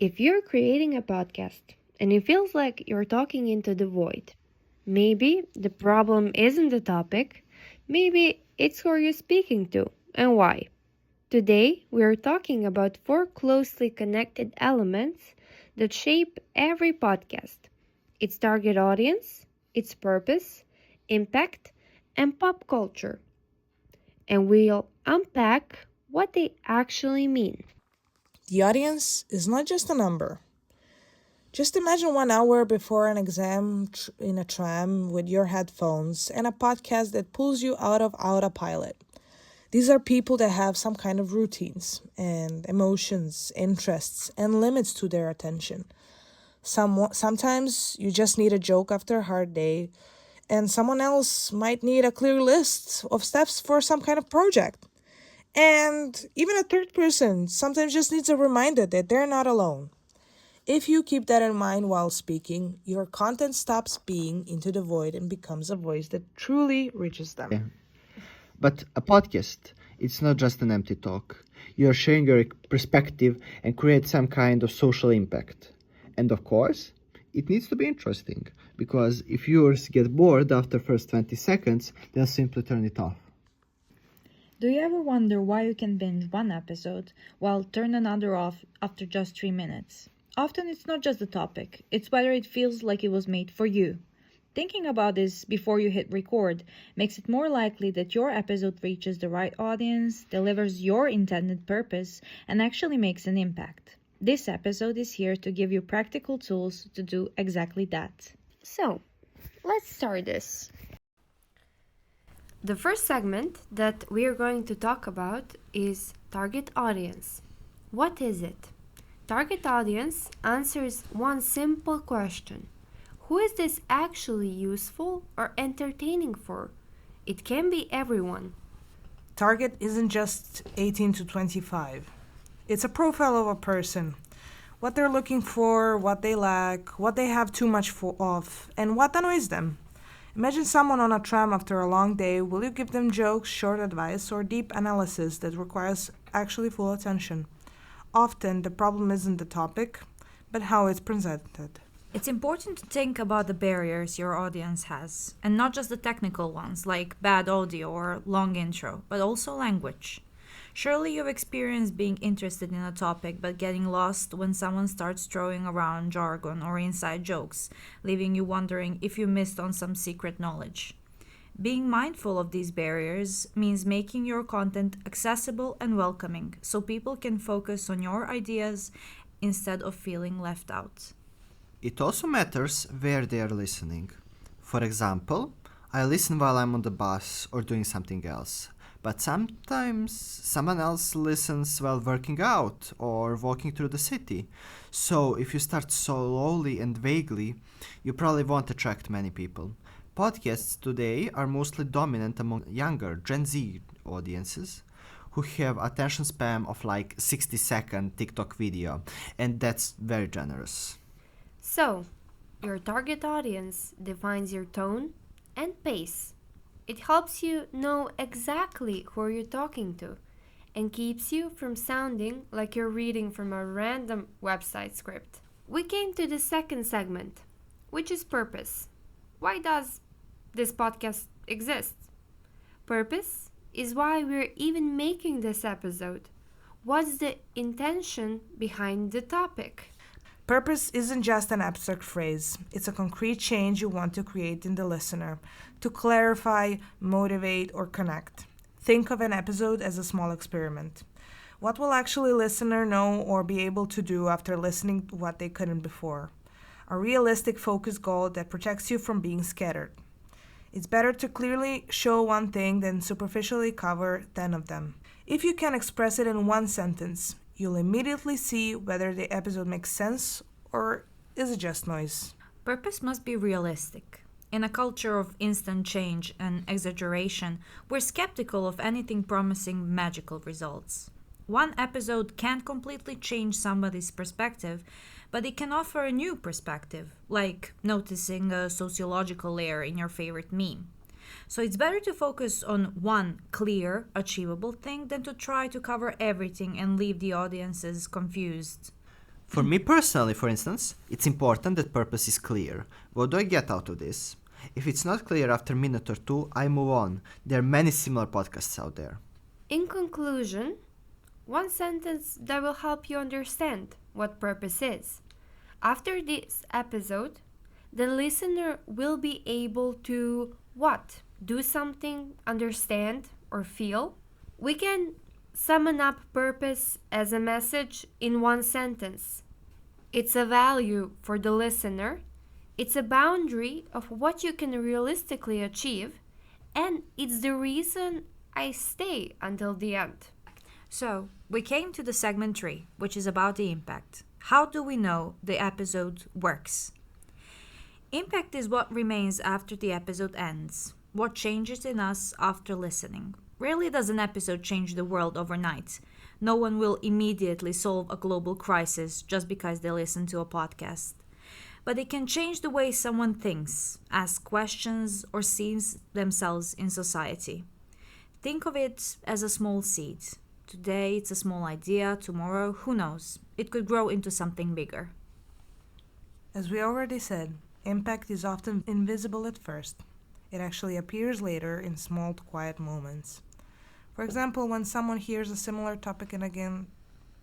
If you're creating a podcast and it feels like you're talking into the void, maybe the problem isn't the topic, maybe it's who you're speaking to and why. Today, we are talking about four closely connected elements that shape every podcast: its target audience, its purpose, impact, and pop culture. And we'll unpack what they actually mean. The audience is not just a number. Just imagine 1 hour before an exam in a tram with your headphones and a podcast that pulls you out of autopilot. These are people that have some kind of routines and emotions, interests, and limits to their attention. Sometimes you just need a joke after a hard day, and someone else might need a clear list of steps for some kind of project. And even a third person sometimes just needs a reminder that they're not alone. If you keep that in mind while speaking, your content stops being into the void and becomes a voice that truly reaches them. Yeah. But a podcast, it's not just an empty talk. You're sharing your perspective and create some kind of social impact. And of course, it needs to be interesting, because if viewers get bored after first 20 seconds, they'll simply turn it off. Do you ever wonder why you can binge one episode while turn another off after just 3 minutes? Often it's not just the topic, it's whether it feels like it was made for you. Thinking about this before you hit record makes it more likely that your episode reaches the right audience, delivers your intended purpose, and actually makes an impact. This episode is here to give you practical tools to do exactly that. So, let's start this. The first segment that we are going to talk about is target audience. What is it? Target audience answers one simple question: who is this actually useful or entertaining for? It can be everyone. Target isn't just 18 to 25. It's a profile of a person. What they're looking for, what they lack, what they have too much of, and what annoys them. Imagine someone on a tram after a long day. Will you give them jokes, short advice, or deep analysis that requires actually full attention? Often, the problem isn't the topic, but how it's presented. It's important to think about the barriers your audience has, and not just the technical ones like bad audio or long intro, but also language. Surely you've experienced being interested in a topic but getting lost when someone starts throwing around jargon or inside jokes, leaving you wondering if you missed on some secret knowledge. Being mindful of these barriers means making your content accessible and welcoming so people can focus on your ideas instead of feeling left out. It also matters where they are listening. For example, I listen while I'm on the bus or doing something else, but sometimes someone else listens while working out or walking through the city. So if you start slowly and vaguely, you probably won't attract many people. Podcasts today are mostly dominant among younger Gen Z audiences who have attention span of like 60-second TikTok video, and that's very generous. So, your target audience defines your tone and pace. It helps you know exactly who you're talking to and keeps you from sounding like you're reading from a random website script. We came to the second segment, which is purpose. Why does this podcast exist? Purpose is why we're even making this episode. What's the intention behind the topic? Purpose isn't just an abstract phrase, it's a concrete change you want to create in the listener to clarify, motivate, or connect. Think of an episode as a small experiment. What will actually listener know or be able to do after listening to what they couldn't before? A realistic focus goal that protects you from being scattered. It's better to clearly show one thing than superficially cover 10 of them. If you can express it in one sentence, you'll immediately see whether the episode makes sense or is it just noise. Purpose must be realistic. In a culture of instant change and exaggeration, we're skeptical of anything promising magical results. One episode can't completely change somebody's perspective, but it can offer a new perspective, like noticing a sociological layer in your favorite meme. So it's better to focus on one clear, achievable thing than to try to cover everything and leave the audiences confused. For me personally, for instance, it's important that purpose is clear. What do I get out of this? If it's not clear after a minute or two, I move on. There are many similar podcasts out there. In conclusion, one sentence that will help you understand what purpose is. After this episode, the listener will be able to what? Do something, understand, or feel? We can summon up purpose as a message in one sentence. It's a value for the listener, it's a boundary of what you can realistically achieve, and it's the reason I stay until the end. So, we came to the segment 3, which is about the impact. How do we know the episode works? Impact is what remains after the episode ends, what changes in us after listening. Rarely does an episode change the world overnight. No one will immediately solve a global crisis just because they listen to a podcast. But it can change the way someone thinks, asks questions, or sees themselves in society. Think of it as a small seed. Today it's a small idea, tomorrow, who knows? It could grow into something bigger. As we already said, impact is often invisible at first. It actually appears later in small, quiet moments. For example, when someone hears a similar topic and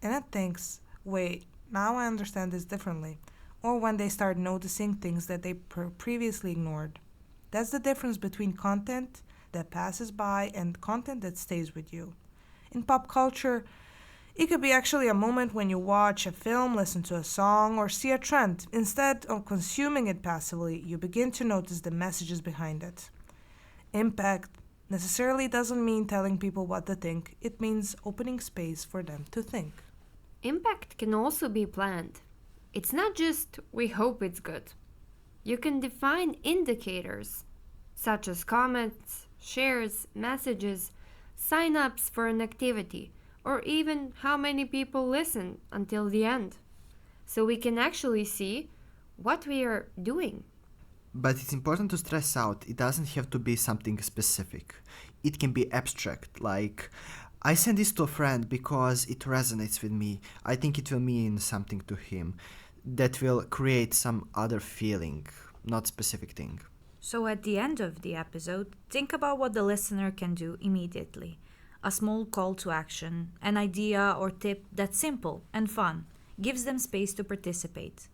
it thinks, wait, now I understand this differently. Or when they start noticing things that they previously ignored. That's the difference between content that passes by and content that stays with you. In pop culture, it could be actually a moment when you watch a film, listen to a song, or see a trend. Instead of consuming it passively, you begin to notice the messages behind it. Impact necessarily doesn't mean telling people what to think, it means opening space for them to think. Impact can also be planned. It's not just we hope it's good. You can define indicators such as comments, shares, messages, sign-ups for an activity, or even how many people listen until the end. So we can actually see what we are doing. But it's important to stress out, it doesn't have to be something specific. It can be abstract, like, I send this to a friend because it resonates with me. I think it will mean something to him. That will create some other feeling, not specific thing. So at the end of the episode, think about what the listener can do immediately. A small call to action, an idea or tip that's simple and fun, gives them space to participate.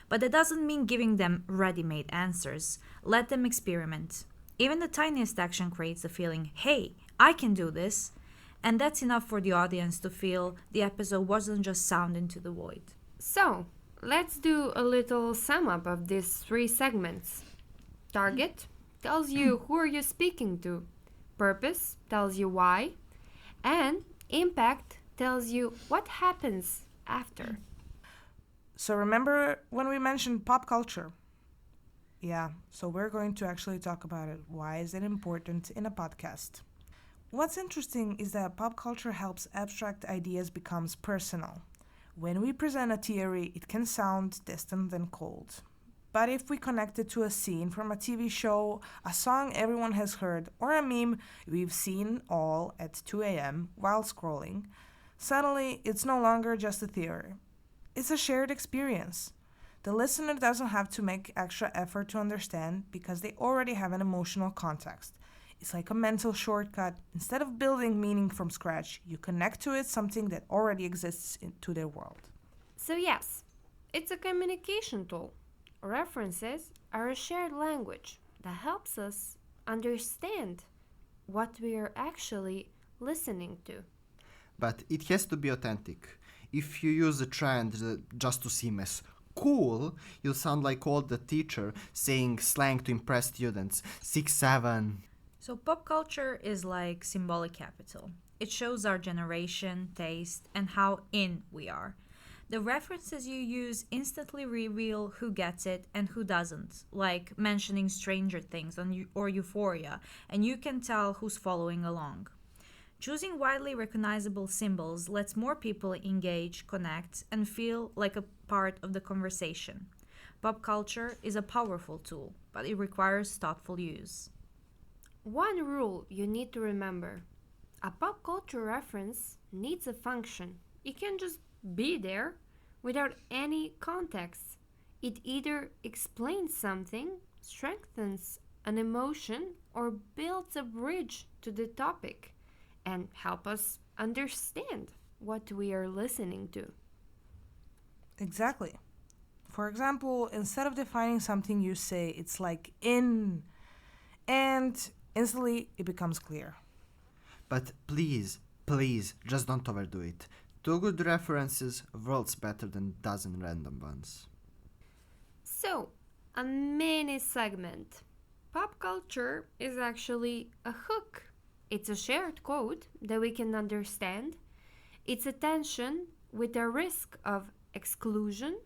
But that doesn't mean giving them ready-made answers. Let them experiment. Even the tiniest action creates the feeling, hey, I can do this. And that's enough for the audience to feel the episode wasn't just sound into the void. So, let's do a little sum up of these 3 segments. Target tells you who are you speaking to. Purpose tells you why. And impact tells you what happens after. So remember when we mentioned pop culture? Yeah, so we're going to actually talk about it. Why is it important in a podcast? What's interesting is that pop culture helps abstract ideas becomes personal. When we present a theory, it can sound distant and cold. But if we connect it to a scene from a TV show, a song everyone has heard, or a meme we've seen all at 2 a.m. while scrolling, suddenly it's no longer just a theory. It's a shared experience. The listener doesn't have to make extra effort to understand because they already have an emotional context. It's like a mental shortcut. Instead of building meaning from scratch, you connect to it something that already exists into their world. So yes, it's a communication tool. References are a shared language that helps us understand what we are actually listening to. But it has to be authentic. If you use a trend just to seem as cool, you'll sound like all the teacher saying slang to impress students. 6, 7. So pop culture is like symbolic capital. It shows our generation, taste, and how in we are. The references you use instantly reveal who gets it and who doesn't, like mentioning Stranger Things or Euphoria, and you can tell who's following along. Choosing widely recognizable symbols lets more people engage, connect, and feel like a part of the conversation. Pop culture is a powerful tool, but it requires thoughtful use. One rule you need to remember: a pop culture reference needs a function. It can just be there, without any context. It either explains something, strengthens an emotion, or builds a bridge to the topic and help us understand what we are listening to. Exactly. For example, instead of defining something, you say it's like in, and instantly it becomes clear. But please, just don't overdo it. Two good references worlds better than dozen random ones. So, a mini segment. Pop culture is actually a hook. It's a shared code that we can understand. It's attention with a risk of exclusion,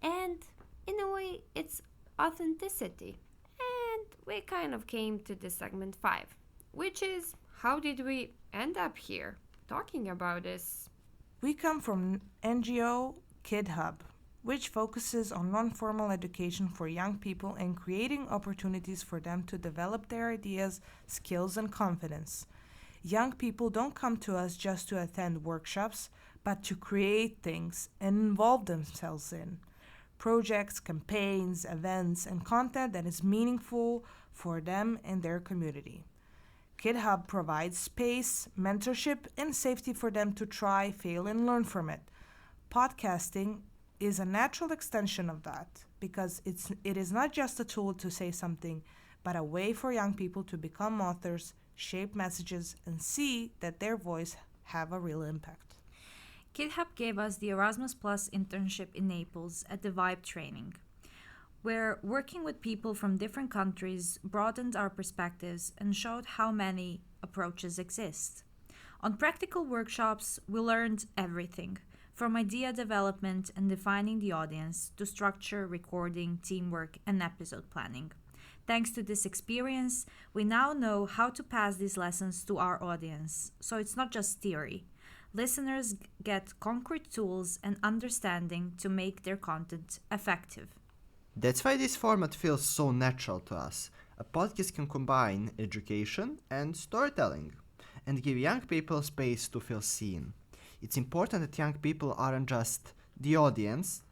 and in a way, it's authenticity. And we kind of came to the segment 5, which is how did we end up here talking about this? We come from NGO Kid Hub, which focuses on non-formal education for young people and creating opportunities for them to develop their ideas, skills, and confidence. Young people don't come to us just to attend workshops, but to create things and involve themselves in projects, campaigns, events, and content that is meaningful for them and their community. GitHub provides space, mentorship, and safety for them to try, fail, and learn from it. Podcasting is a natural extension of that because it is not just a tool to say something, but a way for young people to become authors, shape messages, and see that their voice have a real impact. GitHub gave us the Erasmus Plus internship in Naples at the Vibe training, where working with people from different countries broadened our perspectives and showed how many approaches exist. On practical workshops, we learned everything from idea development and defining the audience to structure, recording, teamwork, and episode planning. Thanks to this experience, we now know how to pass these lessons to our audience, so it's not just theory. Listeners get concrete tools and understanding to make their content effective. That's why this format feels so natural to us. A podcast can combine education and storytelling and give young people space to feel seen. It's important that young people aren't just the audience,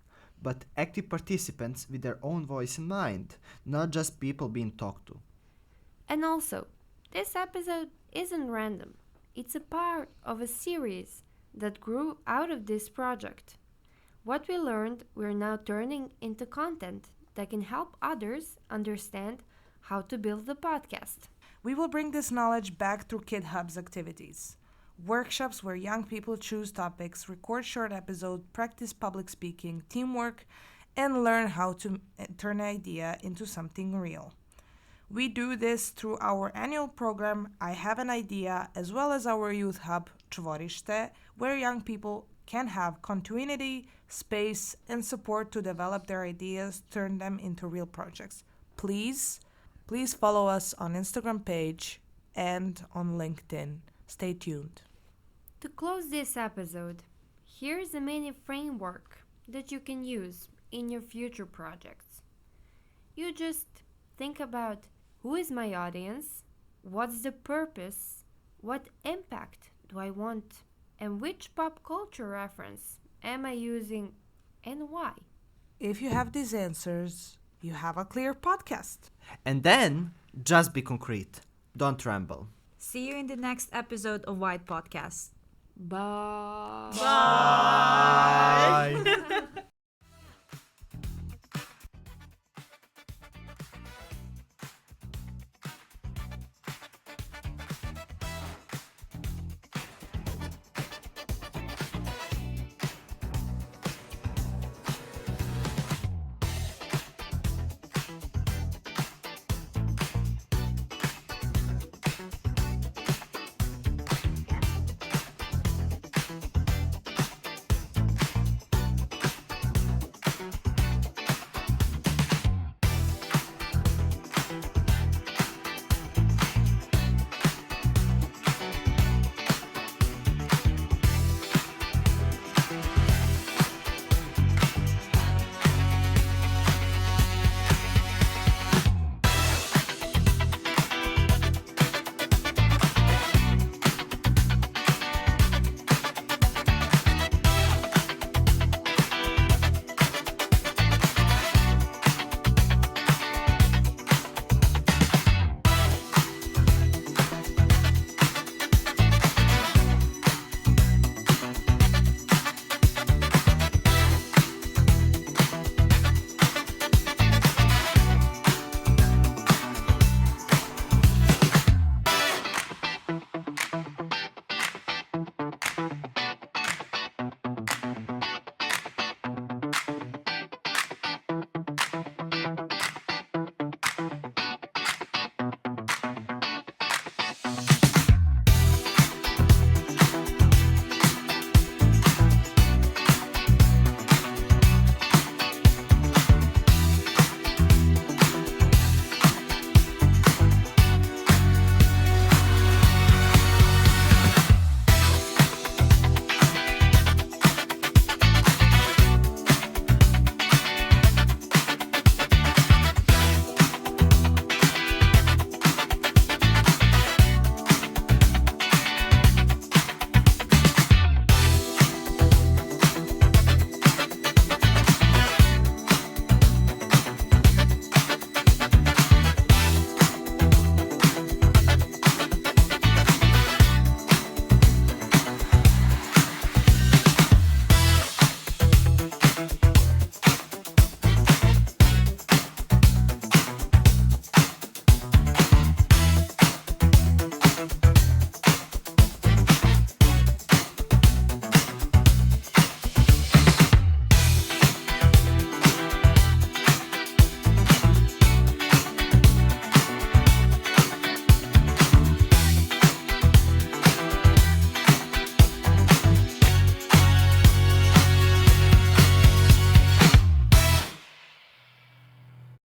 but active participants with their own voice in mind, not just people being talked to. And also, this episode isn't random. It's a part of a series that grew out of this project. What we learned, we're now turning into content that can help others understand how to build a podcast. We will bring this knowledge back through Kid Hub's activities. Workshops where young people choose topics, record short episodes, practice public speaking, teamwork, and learn how to turn an idea into something real. We do this through our annual program, I Have an Idea, as well as our youth hub, Tvorište, where young people can have continuity, space, and support to develop their ideas, turn them into real projects. Please follow us on Instagram page and on LinkedIn. Stay tuned. To close this episode, here's a mini framework that you can use in your future projects. You just think about who is my audience, what's the purpose, what impact do I want, and which pop culture reference am I using and why. If you have these answers, you have a clear podcast. And then, just be concrete. Don't ramble. See you in the next episode of White Podcast. Bye. Bye.